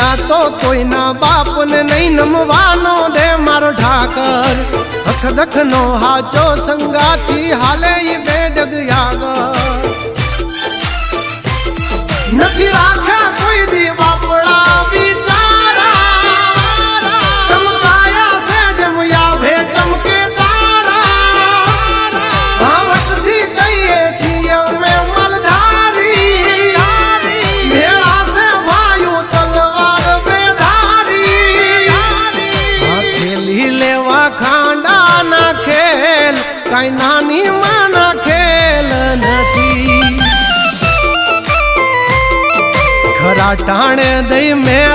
અલ્યા તો કોઈના બાપને નહીં નમવાનો દે મારો ઠાકર અખ દખનો હાચો સંગાથી હાલે ઈ બેડગ આગળ નથી રાખ્યા કોઈ દી બાપડા બિચારા ચમકાયા છે જેમ યાભે ચમકે તારા ભાવટથી કહીએ છીએ અમે મલધારી મેળા છે વાયુ તલવાર બેધારી ખેલી લેવા ખાંડા ના ખેલ કઈ નાની માના ખેલ નથી ખરા ટાણે દઈ મેં